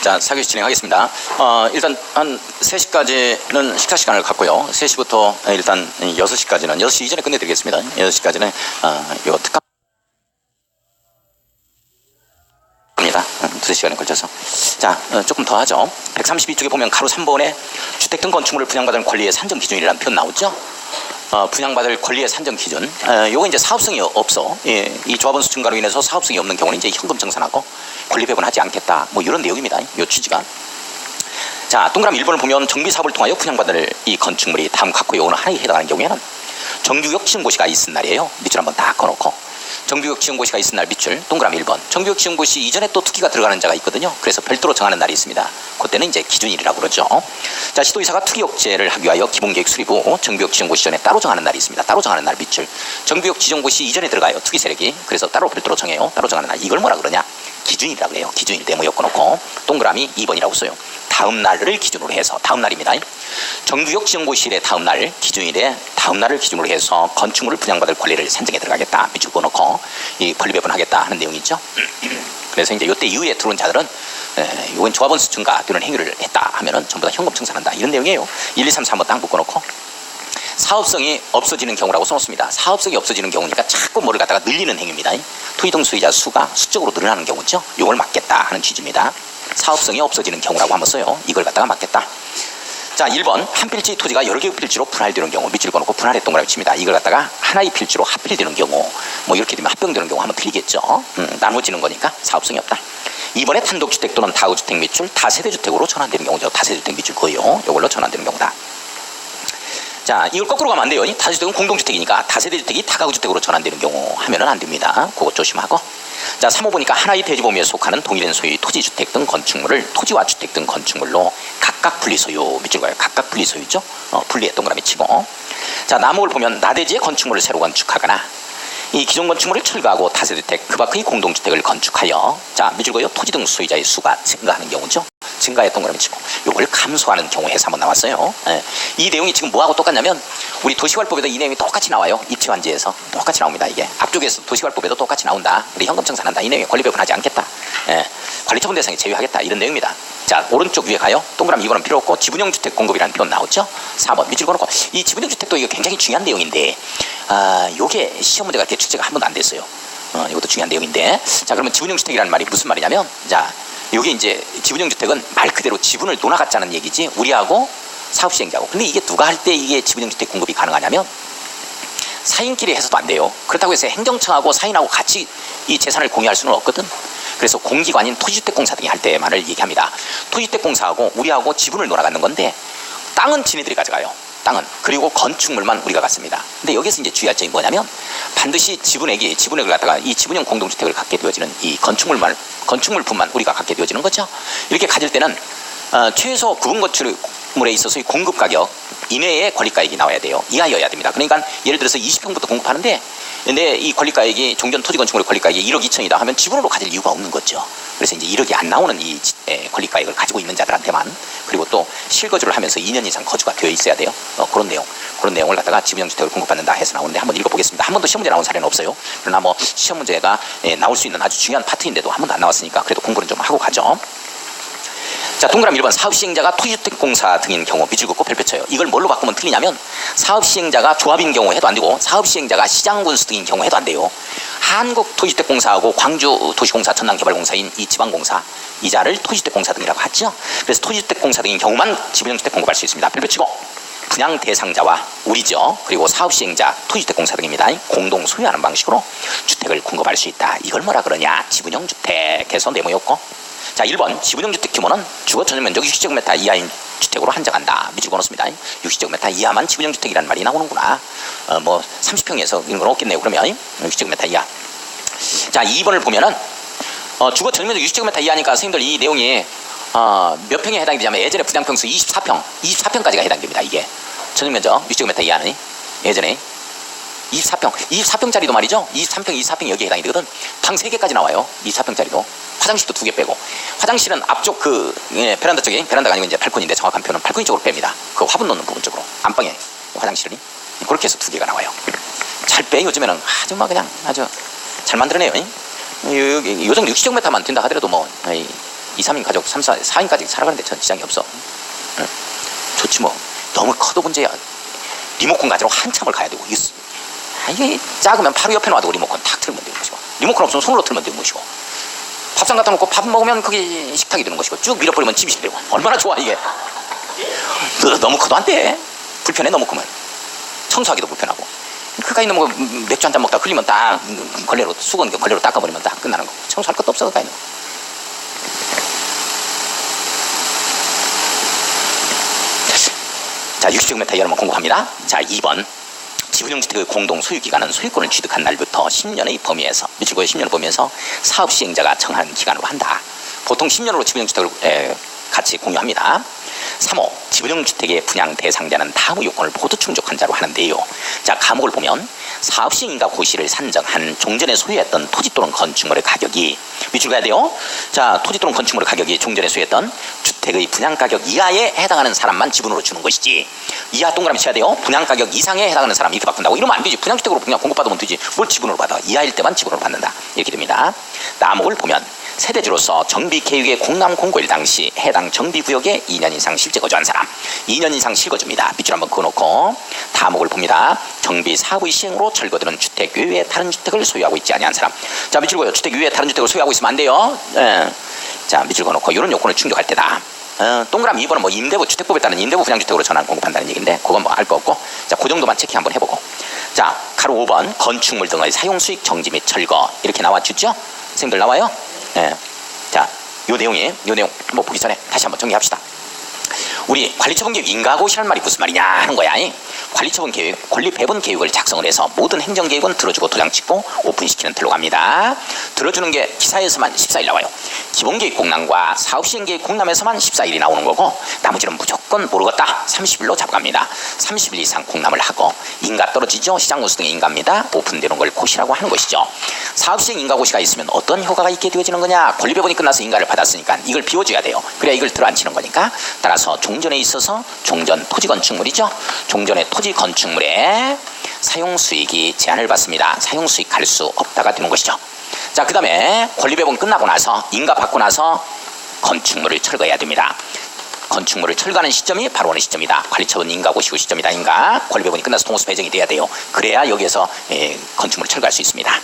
자, 4교시 진행하겠습니다. 일단 한 3시까지는 식사 시간을 갖고요. 3시부터 일단 6시까지는 6시 이전에 끝내드리겠습니다. 6시까지는 요 특강 입니다. 2시간에 걸쳐서. 자, 조금 더 하죠. 132쪽에 보면 가로 3번에 주택 등 건축물을 분양받을 권리의 산정 기준이라는 표현 나오죠. 분양받을 권리의 산정 기준. 요거 이제 사업성이 없어. 예, 이 조합원수 증가로 인해서 사업성이 없는 경우는 이제 현금 청산하고 권리 배분하지 않겠다. 뭐 이런 내용입니다. 요 취지가. 자, 동그라미 1번을 보면 정비 사업을 통하여 분양받을 이 건축물이 다음 갖고 요거는 하나에 해당하는 경우에는 정비구역 지정고시가 있은 날이에요. 밑줄 한번 딱 꺼놓고. 정비구역 지정고시가 있은 날 밑줄 동그라미 1번. 정비구역 지정고시 이전에 또 특기가 들어가는 자가 있거든요. 그래서 별도로 정하는 날이 있습니다. 그때는 이제 기준일이라고 그러죠. 자, 시도의사가 투기업체를 하기 위하여 기본계획 수립 후 정비구역 지정고시 전에 따로 정하는 날이 있습니다. 따로 정하는 날 밑줄. 정비구역 지정고시 이전에 들어가요. 투기 세력이. 그래서 따로 별도로 정해요. 따로 정하는 날. 이걸 뭐라 그러냐? 기준이라고 그래요. 기준일 네모 엮어놓고 동그라미 2번이라고 써요. 다음 날을 기준으로 해서 다음 날입니다. 정비구역 지정고시일의 다음 날 기준일에 다음 날을 기준으로 해서 건축물을 분양받을 권리를 산정해 들어가겠다. 밑줄 꺼놓고 이 권리 배분하겠다 하는 내용이 있죠. 그래서 이제 이때 이후에 들어온 자들은 이건 조합원수 증가되는 행위를 했다 하면은 전부 다 현금 청산한다 이런 내용이에요. 1, 2, 3, 4 한번 딱 묶어놓고 사업성이 없어지는 경우라고 써놓습니다. 사업성이 없어지는 경우니까 자꾸 뭐를 갖다가 늘리는 행위입니다. 토지등 소유자 수가 수적으로 늘어나는 경우죠. 이걸 막겠다 하는 취지입니다. 사업성이 없어지는 경우라고 한번 써요. 이걸 갖다가 막겠다. 자, 1번 한 필지 토지가 여러 개의 필지로 분할되는 경우 밑줄 꺼놓고 분할의 동그라미 칩니다. 이걸 갖다가 하나의 필지로 합필되는 경우 뭐 이렇게 되면 합병되는 경우 하면 틀리겠죠. 나눠지는 거니까 사업성이 없다. 2번에 단독주택 또는 다우주택 밑줄 다세대주택으로 전환되는 경우죠. 다세대주택 밑줄 거예요. 이걸로 전환되는 경우다. 자, 이걸 거꾸로 가면 안 돼요. 다세대주택은 공동주택이니까 다세대주택이 다가구주택으로 전환되는 경우 하면은 안 됩니다. 그거 조심하고. 자, 3호 보니까 하나의 대지범위에 속하는 동일한 소유의 토지주택 등 건축물을 토지와 주택 등 건축물로 각각 분리소유 밑줄 가요. 각각 분리소유죠. 분리에 동그라미 치고. 자, 남목을 보면 나대지의 건축물을 새로 건축하거나 이 기존 건축물을 철거하고 다세대주택 그 밖의 공동주택을 건축하여 자, 밑줄 그어요. 토지 등 소유자의 수가 증가하는 경우죠. 증가의 동그라미 치고 요걸 감소하는 경우 해서 한번 나왔어요. 예. 이 내용이 지금 뭐하고 똑같냐면 우리 도시관리법에도 이 내용이 똑같이 나와요. 입지환지에서 똑같이 나옵니다. 이게 앞쪽에서 도시관리법에도 똑같이 나온다. 우리 현금 청산한다. 이 내용이 권리 배분하지 않겠다. 예. 관리처분 대상에 제외하겠다. 이런 내용입니다. 자, 오른쪽 위에 가요. 동그라미 2번은 필요 없고 지분형주택 공급이라는 표현 나오죠. 4번 밑줄 그어놓고 이 지분형주택도 이거 굉장히 중요한 내용인데 요게 시험 문제가 이렇게 출제가 한 번도 안 됐어요. 이것도 중요한 내용인데 자, 그러면 지분형주택이라는 말이 무슨 말이냐면 자, 요게 이제 지분형주택은 말 그대로 지분을 논아갖자는 얘기지 우리하고 사업시행자고. 근데 이게 누가 할 때 이게 지분형주택 공급이 가능하냐면 사인끼리 해서도 안 돼요. 그렇다고 해서 행정청하고 사인하고 같이 이 재산을 공유할 수는 없거든. 그래서 공기관인 토지주택공사 등이 할 때만을 얘기합니다. 토지주택공사하고 우리하고 지분을 놀아가는 건데 땅은 지네들이 가져가요. 땅은. 그리고 건축물만 우리가 갖습니다. 근데 여기서 이제 주의할 점이 뭐냐면 반드시 지분액을 갖다가 이 지분형 공동주택을 갖게 되어지는 이 건축물뿐만 우리가 갖게 되어지는 거죠. 이렇게 가질 때는 최소 구분 건축물에 있어서의 공급 가격 이내의 권리가액이 나와야 돼요. 이하여야 됩니다. 그러니까 예를 들어서 20평부터 공급하는데 근데 이 권리가액이 종전 토지 건축물의 권리가액이 1억 2천이다 하면 지분으로 가질 이유가 없는 거죠. 그래서 이제 1억이 안 나오는 이 권리가액을 가지고 있는 자들한테만 그리고 또 실거주를 하면서 2년 이상 거주가 되어 있어야 돼요. 그런 내용을 갖다가 지분형주택을 공급받는다 해서 나오는데 한번 읽어보겠습니다. 한 번도 시험 문제 나온 사례는 없어요. 그러나 뭐 시험 문제가 나올 수 있는 아주 중요한 파트인데도 한 번도 안 나왔으니까 그래도 공부는 좀 하고 가죠. 자, 동그라미 1번 사업시행자가 토지주택공사 등인 경우 밑줄 긋고 별표 쳐요. 이걸 뭘로 바꾸면 틀리냐면 사업시행자가 조합인 경우 해도 안 되고 사업시행자가 시장군수 등인 경우 해도 안 돼요. 한국토지주택공사하고 광주도시공사 전남개발공사인 이 지방공사 이자를 토지주택공사 등이라고 하죠. 그래서 토지주택공사 등인 경우만 지분형주택 공급할 수 있습니다. 별표 치고 분양 대상자와 우리죠. 그리고 사업시행자 토지주택공사 등입니다. 공동 소유하는 방식으로 주택을 공급할 수 있다. 이걸 뭐라 그러냐? 지분형주택에서 네모였고 자, 1번 지분형주택 규모는 주거 전용 면적 60제곱미터 이하인 주택으로 한정한다. 밑줄 그어놓습니다. 60제곱미터 이하만 지분형주택이라는 말이 나오는구나. 뭐 30평에서 이런 건 없겠네요. 그러면 60제곱미터 이하. 자, 2번을 보면은 주거 전용 면적 60제곱미터 이하니까 선생님들 이 내용이 몇 평에 해당이 되냐면 예전에 분양평수 24평까지가 해당됩니다. 이게 전용 면적 60제곱미터 이하는 예전에 24평짜리도 말이죠. 23평, 24평 여기에 해당이 되거든. 방 3개까지 나와요. 24평짜리도. 화장실도 2개 빼고. 화장실은 앞쪽 베란다 쪽에, 베란다가 아니고 이제 발코니인데 정확한 표현은 발코니 쪽으로 뺍니다. 그 화분 넣는 부분 쪽으로. 안방에 화장실이. 그렇게 해서 2개가 나와요. 잘 빼. 요즘에는 아주 그냥 아주 잘 만들어내요. 요 정도 60제곱미터만 된다 하더라도 뭐 2, 3인 가족 3, 4인까지 살아가는데 전 지장이 없어. 응. 좋지 뭐. 너무 커도 문제야. 리모컨 가지러 한참을 가야 되고 이게 작으면 바로 옆에 놔두고 리모컨 탁 틀면 되는 것이고, 리모컨 없으면 손으로 틀면 되는 것이고, 밥상 갖다 놓고 밥 먹으면 그게 식탁이 되는 것이고, 쭉 밀어버리면 집이 되고. 얼마나 좋아 이게. 너무 커도 안 돼. 불편해. 너무 크면 청소하기도 불편하고. 그가 있는 뭐 맥주 한잔 먹다 흘리면 딱 걸레로 수건 걸레로 닦아버리면 딱 끝나는 거고, 청소할 것도 없어. 그가 있는 거. 자, 60제곱미터 여러분 공급합니다. 자, 2번. 지분형 주택의 공동 소유기간은 소유권을 취득한 날부터 10년의 범위에서, 며칠 후에 10년의 범위에서 사업 시행자가 정한 기간으로 한다. 보통 10년으로 지분형 주택을 같이 공유합니다. 3호. 지분형 주택의 분양 대상자는 다음의 요건을 모두 충족한 자로 하는데요. 자, 과목을 보면 사업 시행인가 고시를 산정한 종전에 소유했던 토지 또는 건축물의 가격이, 밑줄 가야 돼요. 자, 토지 또는 건축물의 가격이 종전에 소유했던 주택의 분양가격 이하에 해당하는 사람만 지분으로 주는 것이지, 이하 동그라미 쳐야 돼요. 분양가격 이상에 해당하는 사람 이렇게 바꾼다고. 이러면 안 되지. 분양주택으로 그냥 공급받으면 되지. 뭘 지분으로 받아. 이하일 때만 지분으로 받는다. 이렇게 됩니다. 나목을 보면 세대주로서 정비계획의 공람 공고일 당시 해당 정비구역에 2년 이상 실제 거주한 사람, 2년 이상 실거주입니다. 밑줄 한번 그어놓고 다목을 봅니다. 정비 사업의 시행으로 철거되는 주택 외에 다른 주택을 소유하고 있지 아니한 사람. 자, 밑줄 그어요. 주택 외에 다른 주택을 소유하고 있으면 안 돼요. 자, 밑줄 그어놓고 이런 요건을 충족할 때다. 동그라미 2번은 뭐 임대부 주택법에 따른 임대부 분양주택으로 전환 공급한다는 얘기인데, 그건 뭐 알 거 없고, 자, 그 정도만 체크 한번 해보고. 자, 가로 5번 건축물 등의 사용수익 정지 및 철거 이렇게 나와주죠. 선생님들 나와요? 자, 요 내용 뭐 보기 전에 다시 한번 정리합시다. 우리 관리처분 계획 인가고시라는 말이 무슨 말이냐 하는 거야. 관리처분 계획, 권리 배분 계획을 작성을 해서 모든 행정 계획은 들어주고 도장 찍고 오픈시키는 틀로 갑니다. 들어주는 게 기사에서만 14일 나와요. 기본 계획 공람과 사업 시행 계획 공람에서만 14일이 나오는 거고, 나머지는 무조건 모르겠다 30일로 잡아갑니다. 30일 이상 공람을 하고, 인가 떨어지죠. 시장 운수 등의 인가입니다. 오픈되는 걸 고시라고 하는 것이죠. 사업 시행 인가 고시가 있으면 어떤 효과가 있게 되어지는 거냐? 권리 배분이 끝나서 인가를 받았으니까 이걸 비워줘야 돼요. 그래야 이걸 들어앉히는 거니까. 따라서 종전에 있어서 종전 토지 건축물이죠. 종전의 토지 건축물에 사용수익이 제한을 받습니다. 사용수익 할 수 없다가 되는 것이죠. 자, 그 다음에 권리배분 끝나고 나서 인가 받고 나서 건축물을 철거해야 됩니다. 건축물을 철거하는 시점이 바로 어느 시점이다. 관리처분 인가고시고 시점이다. 인가 권리배분이 끝나서 동호수 배정이 돼야 돼요. 그래야 여기에서 건축물을 철거할 수 있습니다.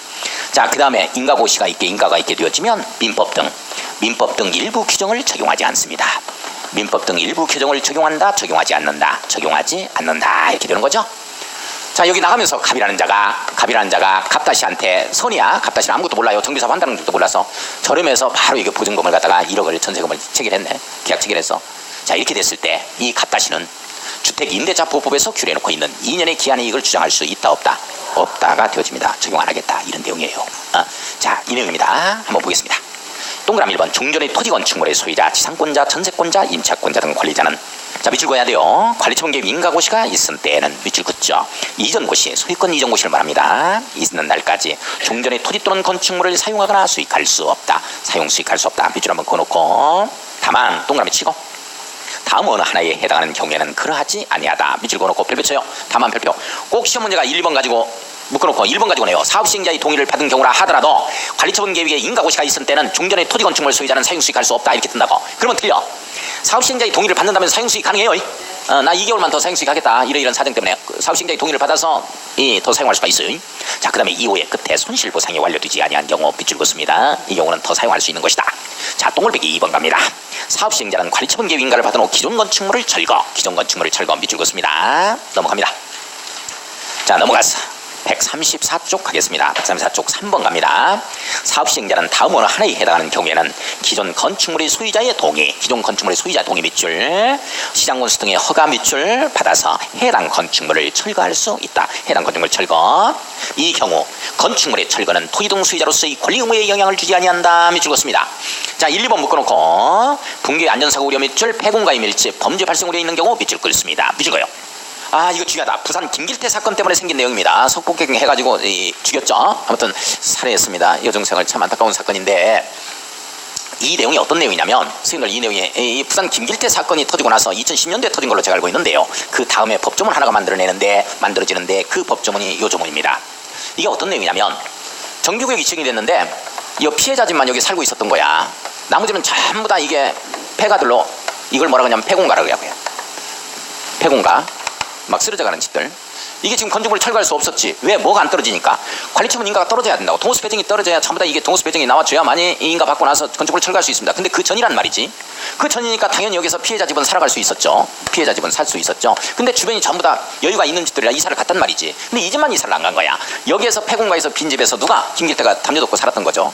자, 그 다음에 인가고시가 인가가 있게 되어지면 민법 등 일부 규정을 적용하지 않습니다. 민법 등 일부 규정을 적용한다, 적용하지 않는다, 적용하지 않는다 이렇게 되는 거죠. 자, 여기 나가면서 갑이라는 자가 갑다시한테, 선이야, 갑다시는 아무것도 몰라요. 정비사업 한다는 것도 몰라서 저렴해서 바로 이게 보증금을 갖다가 1억을 전세금을 체결했네. 계약 체결했어. 자, 이렇게 됐을 때 이 갑다시는 주택 임대차 보호법에서 규례해놓고 있는 2년의 기한의 이익을 주장할 수 있다 없다? 없다가 되어집니다. 적용 안 하겠다 이런 내용이에요. 자, 이 내용입니다. 한번 보겠습니다. 동그라미 1번 종전의 토지 건축물의 소유자, 지상권자, 전세권자, 임차권자 등 권리자는, 자, 밑줄 그어야 돼요. 관리처분 계획 인가고시가 있은 때에는 밑줄 긋죠. 이전고시, 소유권 이전고시를 말합니다. 있는 날까지 종전의 토지 또는 건축물을 사용하거나 수익할 수 없다. 사용수익할 수 없다. 밑줄 한번 그어놓고, 다만 동그라미 치고, 다음 어느 하나에 해당하는 경우에는 그러하지 아니하다. 밑줄 그어놓고 별표 쳐요. 다만 별표. 꼭 시험 문제가 1, 2번 가지고 묶어놓고 1번 가지고 내요. 사업시행자의 동의를 받은 경우라 하더라도 관리처분 계획에 인가고시가 있을 때는 종전의 토지 건축물 소유자는 사용수익할 수 없다 이렇게 뜬다고. 그러면 틀려. 사업시행자의 동의를 받는다면 사용수익 가능해요. 나 2개월만 더 사용수익 하겠다. 이러이런 사정 때문에 사업시행자의 동의를 받아서 더 사용할 수가 있어요. 자, 그 다음에 이후에 끝에 손실보상이 완료되지 아니한 경우 밑줄 긋습니다. 이 경우는 더 사용할 수 있는 것이다. 자, 동글배기 2번 갑니다. 사업시행자는 관리처분 계획 인가를 받은 후 기존 건축물을 철거 밑줄 긋습니다. 넘어갑니다. 자, 넘어가서 134쪽 가겠습니다. 134쪽 3번 갑니다. 사업시행자는 다음 어느 하나에 해당하는 경우에는 기존 건축물의 소유자의 동의, 기존 건축물의 소유자 동의 밑줄, 시장군수 등의 허가 밑줄 받아서 해당 건축물을 철거할 수 있다. 해당 건축물 철거. 이 경우 건축물의 철거는 토지 등 소유자로서의 권리 의무에 영향을 주지 아니한다. 밑줄 긋습니다. 자, 1, 2번 묶어놓고 붕괴 안전사고 우려 밑줄, 폐공가의 밀집, 범죄 발생 우려 있는 경우 밑줄 긋습니다. 밑줄 그어요. 이거 중요하다. 부산 김길태 사건 때문에 생긴 내용입니다. 석폭행 해가지고 죽였죠. 아무튼 살해했습니다. 여중생을 참 안타까운 사건인데, 이 내용이 어떤 내용이냐면, 선생님들 이 내용이 이 부산 김길태 사건이 터지고 나서 2010년도에 터진 걸로 제가 알고 있는데요. 그 다음에 법조문 하나가 만들어지는데 그 법조문이 요 조문입니다. 이게 어떤 내용이냐면, 정비구역 이칭이 됐는데 이 피해자집만 여기 살고 있었던 거야. 나머지는 전부 다 이게 폐가들로 이걸 뭐라 그러냐면 폐공가라고 해요. 폐공가. 막 쓰러져가는 집들. 이게 지금 건축물을 철거할 수 없었지. 왜? 뭐가 안 떨어지니까. 관리처분 인가가 떨어져야 된다고. 동호수 배정이 떨어져야 전부 다 이게 동호수 배정이 나와줘야만이 이 인가 받고 나서 건축물을 철거할 수 있습니다. 근데 그 전이란 말이지. 그 전이니까 당연히 여기서 피해자 집은 살아갈 수 있었죠. 피해자 집은 살 수 있었죠. 근데 주변이 전부 다 여유가 있는 집들이라 이사를 갔단 말이지. 근데 이 집만 이사를 안 간 거야. 여기에서 폐공가에서 빈 집에서 누가 김길태가 담요덮고 살았던 거죠.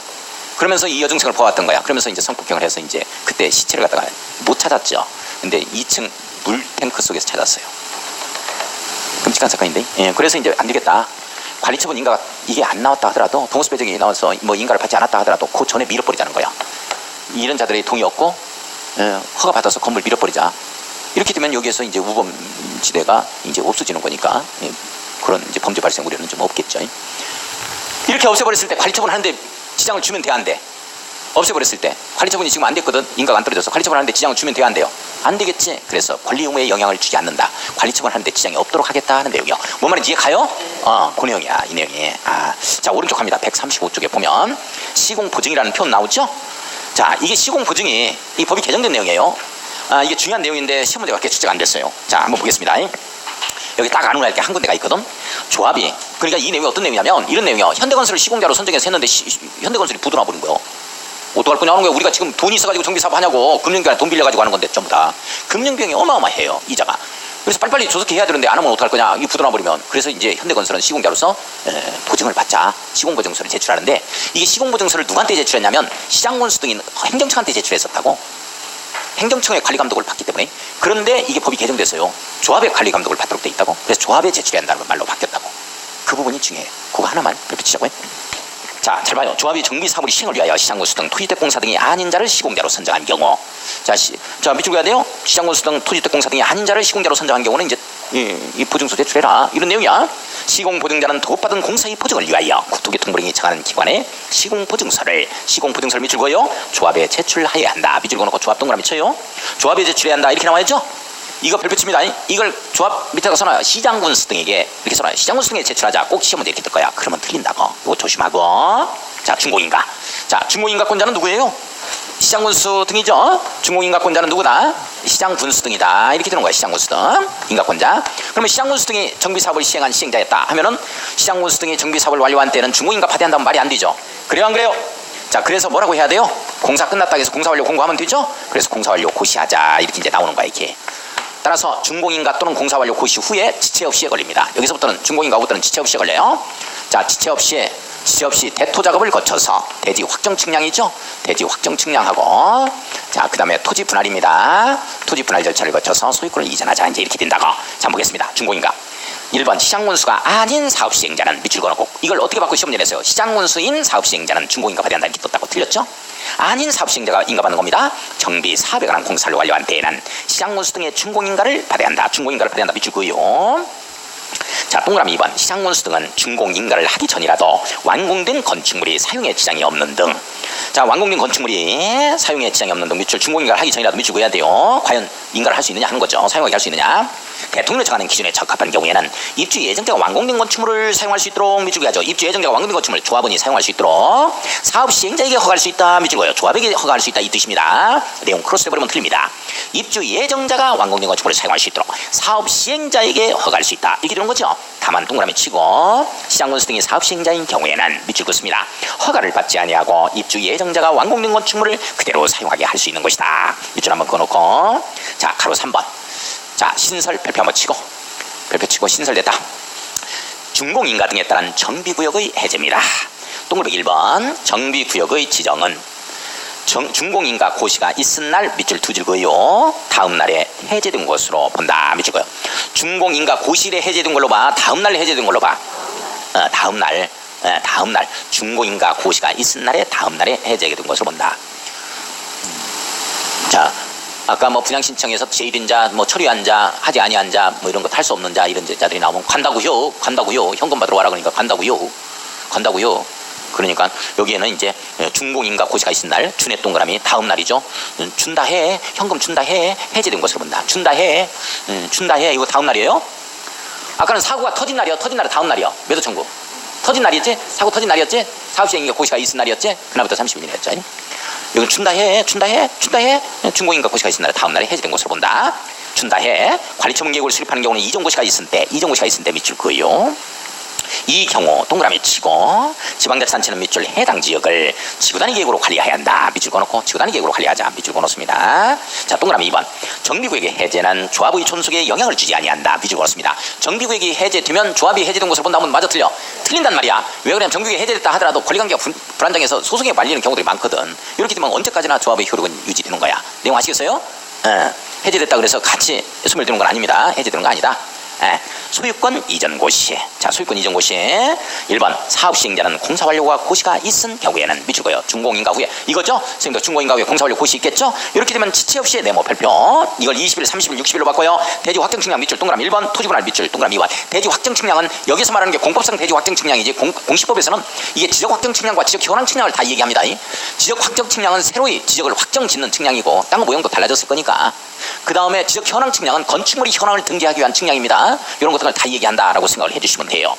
그러면서 이 여중생을 보았던 거야. 그러면서 이제 성폭행을 해서 이제 그때 시체를 갖다가 못 찾았죠. 근데 2층 물 탱크 속에서 찾았어요. 끔찍한 사건인데. 예, 그래서 이제 안 되겠다. 관리처분 인가가 이게 안 나왔다 하더라도 동호수 배정이 나와서 뭐 인가를 받지 않았다 하더라도 그 전에 밀어버리자는 거야. 이런 자들의 동의 없고 허가 받아서 건물 밀어버리자. 이렇게 되면 여기에서 이제 우범지대가 이제 없어지는 거니까 그런 이제 범죄 발생 우려는 좀 없겠죠. 이렇게 없애버렸을 때 관리처분 하는데 지장을 주면 돼 안 돼? 없애버렸을 때 관리처분이 지금 안 됐거든. 인가가 안 떨어져서 관리처분 하는데 지장을 주면 돼요 안 돼요? 안 되겠지. 그래서 권리 의무에 영향을 주지 않는다. 관리처분 하는데 지장이 없도록 하겠다 하는 내용이요. 뭔 말인지 이해 가요? 그 내용이야. 이 내용이. 자, 오른쪽 갑니다. 135쪽에 보면 시공보증이라는 표현 나오죠? 자, 이게 시공보증이 이 법이 개정된 내용이에요. 이게 중요한 내용인데 시험 문제가 그렇게 출제가 안 됐어요. 자, 한번 보겠습니다. 여기 딱 안으로 할게 한 군데가 있거든. 조합이. 그러니까 이 내용이 어떤 내용이냐면 이런 내용이요. 현대건설을 시공자로 선정해서 했는데 현대건설이 부도나 버린 거예요. 어떡할 거냐 하는 거야. 우리가 지금 돈이 있어가지고 정비사업 하냐고. 금융기관에 돈 빌려가지고 하는 건데 전부 다. 금융비용이 어마어마해요. 이자가. 그래서 빨리빨리 조속히 해야 되는데 안 하면 어떡할 거냐. 이 부도나 버리면. 그래서 이제 현대건설은 시공자로서 보증을 받자. 시공보증서를 제출하는데 이게 시공보증서를 누구한테 제출했냐면 시장군수 등인 행정청한테 제출했었다고. 행정청의 관리감독을 받기 때문에. 그런데 이게 법이 개정됐어요. 조합의 관리감독을 받도록 돼 있다고. 그래서 조합에 제출해야 한다는 말로 바뀌었다고. 그 부분이 중요해요. 그거 하나만 펼치자고요. 자, 잘 봐요. 조합이 정비사업을 시행을 위하여 시장군수 등 토지택공사 등이 아닌 자를 시공자로 선정한 경우. 자, 밑줄 그어야 돼요. 시장군수 등 토지택공사 등이 아닌 자를 시공자로 선정한 경우는 이제 이 보증서 제출해라. 이런 내용이야. 시공보증자는 도급받은 공사의 보증을 위하여 국토교통부령이 정하는 기관에 시공보증서를 밑줄 그어요. 조합에 제출하여야 한다. 밑줄 그어놓고 조합 동그라미 쳐요. 조합에 제출해야 한다. 이렇게 나와야죠. 이거 별표 칩니다. 이걸 조합 밑에다 써놔요. 시장군수 등에게 이렇게 써놔요. 시장군수 등에게 제출하자. 꼭 시험 문제 이렇게 뜰 거야. 그러면 틀린다고. 이거 조심하고. 자, 중공인가. 자, 중공인가권자는 누구예요? 시장군수 등이죠. 중공인가권자는 누구다? 시장군수 등이다. 이렇게 되는 거야. 시장군수 등 인가권자. 그러면 시장군수 등이 정비사업을 시행한 시행자였다 하면은 시장군수 등이 정비사업을 완료한 때는 중공인가 파대한다면 말이 안 되죠. 그래요 안 그래요? 자, 그래서 뭐라고 해야 돼요? 공사 끝났다 해서 공사 완료 공고하면 되죠. 그래서 공사 완료 고시하자. 이렇게 이제 나오는 거야. 이렇게. 따라서 중공인가 또는 공사 완료 고시 후에 지체 없이에 걸립니다. 여기서부터는 중공인가부터는 지체 없이에 걸려요. 자, 지체 없이 대토 작업을 거쳐서 대지 확정 측량이죠. 대지 확정 측량하고 자, 그 다음에 토지 분할입니다. 토지 분할 절차를 거쳐서 소유권을 이전하자. 이제 이렇게 된다고. 자, 보겠습니다. 중공인가. 1번 시장군수가 아닌 사업시행자는 밑줄 그어놓고 이걸 어떻게 바꿔 시험문제 냈어요? 시장군수인 사업시행자는 중공인가 발휘한다 이렇게 떴다고. 틀렸죠? 아닌 사업시행자가 인가받는 겁니다. 정비 사업에 관한 공사를 완료한 때에는 시장군수 등의 중공인가를 발휘한다. 중공인가를 발휘한다. 밑줄 그어요. 자, 동그라미 2번 시장군수 등은 준공인가를 하기 전이라도 완공된 건축물이 사용에 지장이 없는 등. 자, 완공된 건축물이 사용에 지장이 없는 등 밑줄 중공인가를 하기 전이라도 밑줄 그어야 돼요. 과연 인가를 할 수 있느냐 하는 거죠. 사용하게 할 수 있느냐. 대통령이 정하는 기준에 적합한 경우에는 입주 예정자가 완공된 건축물을 사용할 수 있도록 밑줄 그어야죠. 입주 예정자가 완공된 건축물을 조합원이 사용할 수 있도록 사업 시행자에게 허가할 수 있다. 밑줄 그어요. 조합에게 허가할 수 있다 이 뜻입니다. 내용 크로스 해버리면 틀립니다. 입주 예정자가 완공된 건축물을 사용할 수 있도록 사업 시행자에게 허가할 수 있다. 이렇게 되는 거죠. 다만 동그라미 치고 시장군수 등이 사업 시행자인 경우에는 밑줄 긋습니다. 허가를 받지 아니하고 입주 예정자가 완공된 건축물을 그대로 사용하게 할 수 있는 것이다. 밑줄 한번 그어놓고 자, 가로 3번. 자, 신설 별표 한번 치고 별표 치고 신설됐다. 준공인가 등에 따른 정비구역의 해제입니다. 동그라미 1번 정비구역의 지정은 준공인가 고시가 있은 날 밑줄 두 줄 그어요. 다음 날에 해제된 것으로 본다. 밑줄 그어요. 준공인가 고시일에 해제된 걸로 봐. 다음 날에 해제된 걸로 봐. 다음 날 준공인가 고시가 있은 날에 다음 날에 해제된 것으로 본다. 자, 아까 뭐 분양 신청에서 제1인자, 뭐 처리한 자, 하지 아니한 자, 뭐 이런 거 탈 수 없는 자 이런 자들이 나오면 간다고요. 현금 받으러 와라 그러니까 간다고요. 그러니까 여기에는 이제 준공인가 고시가 있은 날 준의 동그라미 다음 날이죠. 준다 해. 현금 준다 해. 해제된 것으로 본다. 준다 해. 이거 다음 날이에요. 아까는 사고가 터진 날이요. 터진 날은 다음 날이요. 매도 청구. 터진 날이었지? 사고 터진 날이었지? 사업시행인가 고시가 있은 날이었지? 그날부터 30일이었죠. 이건 준다 해. 준공인가 고시가 있은 날 다음 날에 해제된 것으로 본다. 준다 해. 관리처분 계획을 수립하는 경우는 이전고시가 있을 때 밑줄 그어요. 이 경우 동그라미 치고 지방자치단체는 밑줄 해당 지역을 지구단위 계획으로 관리해야 한다. 밑줄 그어놓고 지구단위 계획으로 관리하자. 밑줄 그어놓습니다. 자, 동그라미 2번. 정비구역의 해제는 조합의 존속에 영향을 주지 아니한다. 밑줄 그어놓습니다. 정비구역이 해제되면 조합이 해제된 것으로 본다면 맞아 틀려? 틀린단 말이야. 왜 그러냐면 정비구역이 해제됐다 하더라도 권리관계가 불안정해서 소송에 말리는 경우들이 많거든. 이렇게 되면 언제까지나 조합의 효력은 유지되는 거야. 내용 아시겠어요? 해제됐다 그래서 같이 소멸되는 건 아닙니다. 해제되는 거 아니다. 소유권 이전 고시. 자, 소유권 이전 고시 1번 사업시행자는 공사 완료가 고시가 있은 경우에는 밑줄 그어요. 준공인가 후에 이거죠? 선생님도 준공인가 후에 공사 완료 고시 있겠죠? 이렇게 되면 지체 없이 네모 발표. 이걸 20일, 30일, 60일로 바꿔요. 대지 확정 측량 밑줄 동그라미 1번, 토지 분할 밑줄 동그라미 2번. 대지 확정 측량은 여기서 말하는 게 공법상 대지 확정 측량이지 공시법에서는 이게 지적 확정 측량과 지적 현황 측량을 다 얘기합니다. 지적 확정 측량은 새로이 지적을 확정 짓는 측량이고 땅 모형도 달라졌을 거니까. 그 다음에 지적 현황 측량은 건축물의 현황을 등재하기 위한 측량입니다. 이런 것들을 다 얘기한다라고 생각을 해주시면 돼요.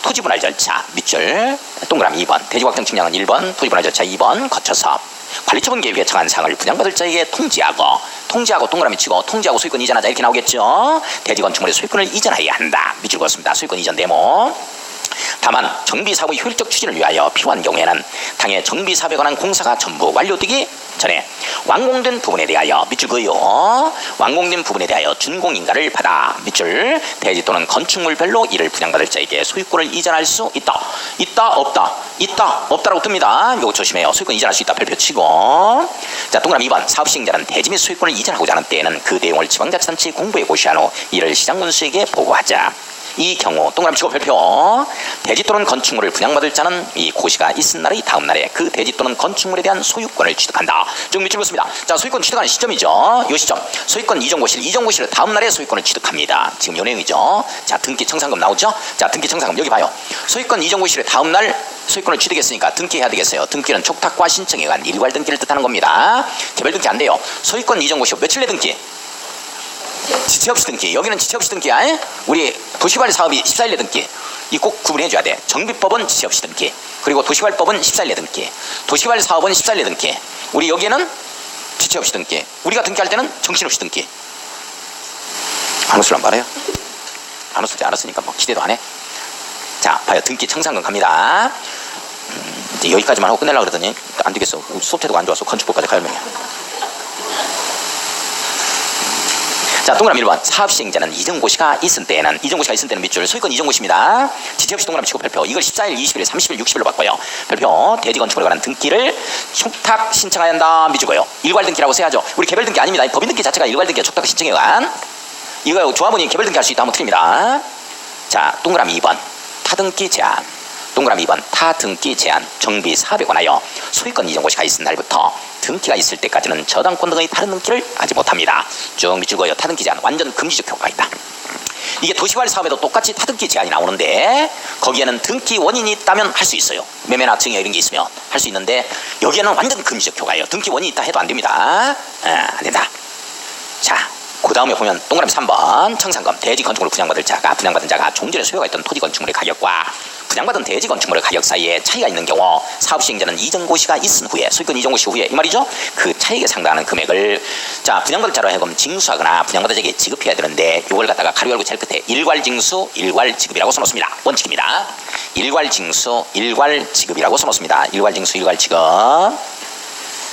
토지분할 절차 밑줄 동그라미 2번. 대지 확정 측량은 1번, 토지분할 절차 2번 거쳐서 관리처분 계획에 정한 사항을 분양받을 자에게 통지하고 동그라미 치고 통지하고 소유권 이전하자 이렇게 나오겠죠. 대지 건축물의 소유권을 이전해야 한다. 밑줄 그었습니다. 소유권 이전 데모. 다만 정비사업의 효율적 추진을 위하여 필요한 경우에는 당해 정비사업에 관한 공사가 전부 완료되기 전에 완공된 부분에 대하여 밑줄 그어요. 완공된 부분에 대하여 준공인가를 받아 밑줄 대지 또는 건축물별로 이를 분양받을 자에게 소유권을 이전할 수 있다. 없다라고 뜹니다. 이거 조심해요. 소유권 이전할 수 있다. 별표 치고. 자, 동그라미 2번. 사업시행자는 대지 및 소유권을 이전하고자 하는 때에는 그 내용을 지방자치단체 공부에 고시한 후 이를 시장군수에게 보고하자. 이 경우 동그라미 치고 별표. 대지 또는 건축물을 분양받을 자는 이 고시가 있은 날의 다음 날에 그 대지 또는 건축물에 대한 소유권을 취득한다. 쭉 밑줄 그었습니다. 자, 소유권 취득하는 시점이죠. 이 시점. 소유권 이전고시를 다음 날에 소유권을 취득합니다. 지금 요 내용이죠. 자, 등기 청산금 나오죠. 자, 등기 청산금 여기 봐요. 소유권 이전고시를 다음 날 소유권을 취득했으니까 등기해야 되겠어요. 등기는 촉탁과 신청에 관한 일괄 등기를 뜻하는 겁니다. 개별 등기 안 돼요. 소유권 이전고시 며칠 내 등기? 지체 없이 등기. 여기는 지체 없이 등기야. 우리 도시관리 사업이 14일 내 등기. 이 꼭 구분해 줘야 돼. 정비법은 지체 없이 등기. 그리고 도시관리법은 14일 내 등기. 도시관리 사업은 14일 내 등기. 우리 여기에는 지체 없이 등기. 우리가 등기할 때는 정신없이 등기. 안 웃으란 말이에요. 안 웃지 않았으니까 뭐 기대도 안 해. 자, 봐요. 등기 청산금 갑니다. 이제 여기까지만 하고 끝내려고 그러더니 안 되겠어. 수업 태도가 안 좋아서 건축법까지 가열명이야. 자, 동그라미 1번. 사업시행자는 이전고시가 있을 때는 밑줄 소유권 이전고시입니다. 지체 없이 동그라미 치고 별표. 이걸 14일, 20일, 30일, 60일로 바꿔요. 별표. 대지 건축물에 관한 등기를 촉탁 신청해야 한다. 밑줄고요. 일괄 등기라고 써야죠. 우리 개별 등기 아닙니다. 법인 등기 자체가 일괄 등기가 촉탁 신청에 관한. 이거 조합원이 개별 등기할 수 있다 하면 틀립니다. 자, 동그라미 2번. 타등기 제한. 동그라미 2번. 타등기 제한. 정비 사업에 관하여 소유권 이전고시가 있은 날부터 등기가 있을 때까지는 저당권 등의 다른 등기를 하지 못합니다. 쭉 밑줄 그어요. 타등기 제한. 완전 금지적 효과가 있다. 이게 도시관리 사업에도 똑같이 타등기 제한이 나오는데 거기에는 등기 원인이 있다면 할 수 있어요. 매매나 증여 이런 게 있으면 할 수 있는데 여기에는 완전 금지적 효과예요. 등기 원인이 있다 해도 안 됩니다. 안 된다. 자, 그 다음에 보면 동그라미 3번. 청산금. 대지 건축물을 분양받은 자가 종전에 소유가 있던 토지 건축물의 가격과 분양받은 대지 건축물의 가격 사이에 차이가 있는 경우 사업시행자는 이전고시가 있은 후에 소유권 이전고시 후에 이 말이죠. 그 차이에 상당하는 금액을 자 분양받을 자로 하여금 징수하거나 분양받은 자에게 지급해야 되는데 이걸 갖다가 가로 열고 제일 끝에 일괄징수 일괄지급이라고 써놓습니다. 원칙입니다. 일괄징수 일괄지급이라고 써놓습니다. 일괄징수 일괄지급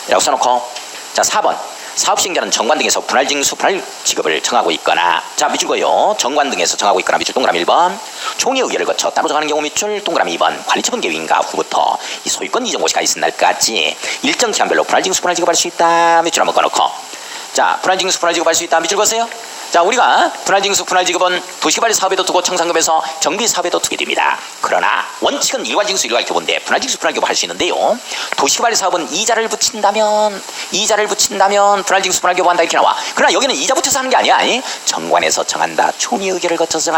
이라고 써놓고 자 4번. 사업시행자는 정관 등에서 분할징수 분할지급을 정하고 있거나 자 밑줄 그어요. 정관 등에서 정하고 있거나 밑줄 동그라미 1번 총회 의결을 거쳐 따로 정하는 경우 밑줄 동그라미 2번 관리처분 계획인가 후부터 이 소유권 이전고시가 있은 날까지 일정 기간별로 분할징수 분할지급할 수 있다. 밑줄 한번 꺼놓고 자 분할징수 분할지급할 수 있다. 밑줄 그으세요. 자 우리가 분할징수 분할지급은 도시관리 사업에도 두고 청산급에서 정비사업에도 두게 됩니다. 그러나 원칙은 일괄징수 일괄교부인데 분할징수 분할교부 할 수 있는데요. 도시관리 사업은 이자를 붙인다면 분할징수 분할교부 한다 이렇게 나와. 그러나 여기는 이자 붙여서 하는 게 아니야. 정관에서 정한다. 총회 의결을 거쳐서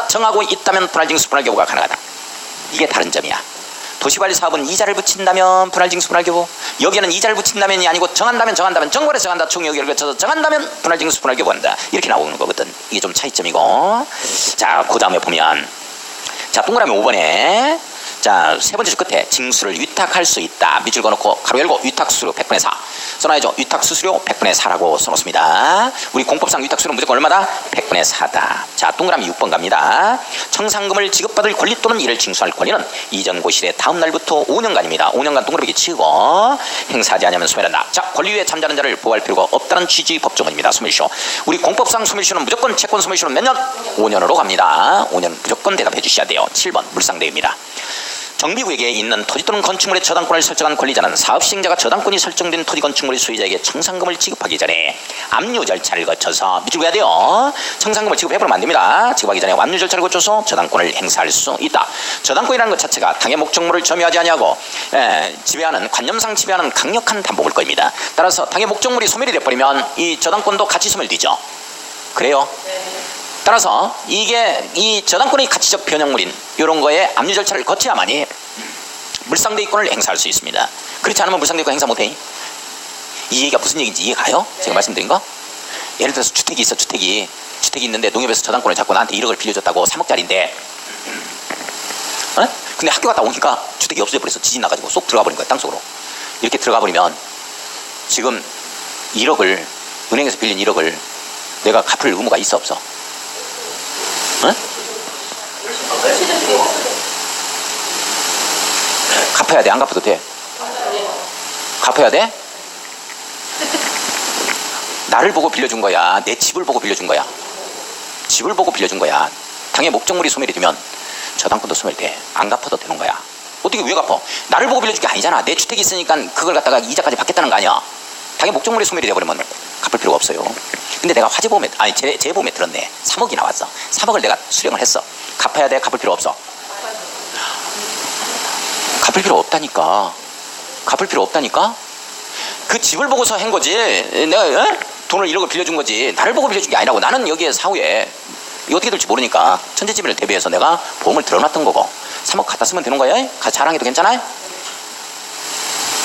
정하고 있다면 분할징수 분할교부가 가능하다. 이게 다른 점이야. 도시관리 사업은 이자를 붙인다면 분할징수 분할교부, 여기는 이자를 붙인다면이 아니고 정한다면 정관에서 정한다. 총회 의결을 거쳐서 정한다면 분할징수 분할교부한다. 이렇게 나오는 거거든. 이게 좀 차이점이고. 자, 그 다음에 보면 자, 동그라미 5번에 자, 세 번째 줄 끝에 징수를 위탁할 수 있다. 밑줄 그어놓고 가로 열고 위탁수수료 100분의 4 써놔야죠. 위탁수수료 100분의 4라고 써놓습니다. 우리 공법상 위탁수수료 무조건 얼마다? 100분의 4다. 자, 동그라미 6번 갑니다. 청산금을 지급받을 권리 또는 이를 징수할 권리는 이전 고실의 다음 날부터 5년간입니다. 5년간 동그라미 치고 행사하지 않으면 소멸한다. 자, 권리유예 잠자는 자를 보호할 필요가 없다는 취지 법조문입니다. 소멸시효. 우리 공법상 소멸시효는 무조건 채권 소멸시효는 몇 년? 5년으로 갑니다. 5년 무조건 대답해 주셔야 돼요. 7번 물상대입니다. 정비구역에 있는 토지 또는 건축물의 저당권을 설정한 권리자는 사업시행자가 저당권이 설정된 토지 건축물의 소유자에게 청산금을 지급하기 전에 압류 절차를 거쳐서 밑줄 그어야 돼요. 청산금을 지급해버리면 안 됩니다. 지급하기 전에 압류 절차를 거쳐서 저당권을 행사할 수 있다. 저당권이라는 것 자체가 당의 목적물을 점유하지 아니하고 지배하는 관념상 지배하는 강력한 담보물권입니다. 따라서 당의 목적물이 소멸이 돼버리면 이 저당권도 같이 소멸되죠. 그래요? 따라서 이게 이 저당권의 가치적 변형물인 이런 거에 압류 절차를 거쳐야만이 물상대위권을 행사할 수 있습니다. 그렇지 않으면 물상대위권 행사 못해. 이 얘기가 무슨 얘기인지 이해가요? 제가 말씀드린 거? 예를 들어서 주택이 있어. 주택이 있는데 농협에서 저당권을 잡고 나한테 1억을 빌려줬다고 3억짜리인데 근데 학교 갔다 오니까 주택이 없어져 버려서 지진 나가지고 쏙 들어가 버린 거야. 땅속으로. 이렇게 들어가 버리면 지금 1억을 은행에서 빌린 1억을 내가 갚을 의무가 있어 없어? 응? 갚아야 돼? 안 갚아도 돼? 갚아야 돼? 나를 보고 빌려준 거야. 내 집을 보고 빌려준 거야. 집을 보고 빌려준 거야. 당의 목적물이 소멸이 되면 저당권도 소멸돼. 안 갚아도 되는 거야. 어떻게 왜 갚아? 나를 보고 빌려준 게 아니잖아. 내 주택이 있으니까 그걸 갖다가 이자까지 받겠다는 거 아니야. 당의 목적물이 소멸이 되어버리면 갚을 필요가 없어요. 근데 내가 화재보험에 재보험에 들었네. 3억이 나왔어. 3억을 내가 수령을 했어. 갚아야 돼? 갚을 필요 없어? 갚을 필요 없다니까. 갚을 필요 없다니까. 그 집을 보고서 한 거지. 내가 돈을 1억을 빌려준 거지. 나를 보고 빌려준 게 아니라고. 나는 여기에 사후에 이거 어떻게 될지 모르니까 천재지변을 대비해서 내가 보험을 들어놨던 거고 3억 갖다 쓰면 되는 거야. 자랑해도 괜찮아요?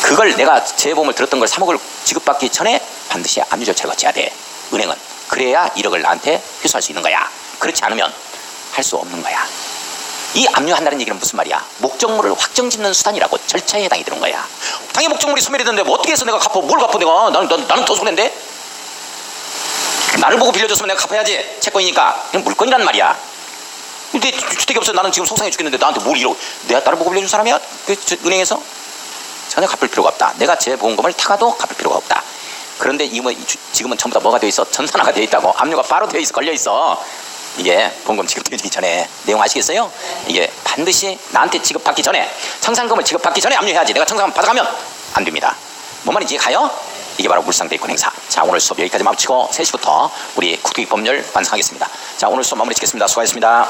그걸 내가 재보험을 들었던 걸 3억을 지급받기 전에 반드시 압류 절차를 거쳐야 돼. 은행은. 그래야 1억을 나한테 회수할 수 있는 거야. 그렇지 않으면 할 수 없는 거야. 이 압류한다는 얘기는 무슨 말이야? 목적물을 확정짓는 수단이라고. 절차에 해당이 되는 거야. 당연히 목적물이 소멸이 됐는데 뭐 어떻게 해서 내가 갚아? 뭘 갚아 내가? 나는 더 손해인데? 나를 보고 빌려줬으면 내가 갚아야지. 채권이니까. 그냥 물건이란 말이야. 근데 주택이 없어서 나는 지금 속상해 죽겠는데 나한테 뭘 이러고. 내가 나를 보고 빌려준 사람이야? 은행에서? 전혀 갚을 필요가 없다. 내가 제 보험금을 타가도 갚을 필요가 없다. 그런데 지금은 전부 다 뭐가 되어 있어? 전산화가 되어 있다고. 압류가 바로 되어 있어. 걸려 있어. 이게 보험금 지급되기 전에 내용 아시겠어요? 이게 반드시 나한테 지급받기 전에, 청산금을 지급받기 전에 압류해야지. 내가 청산금 받아가면 안 됩니다. 뭔 말인지 이해가요? 이게 바로 물상대위권 행사. 자, 오늘 수업 여기까지 마치고 3시부터 우리 국토기법률 완성하겠습니다. 자, 오늘 수업 마무리 짓겠습니다. 수고하셨습니다.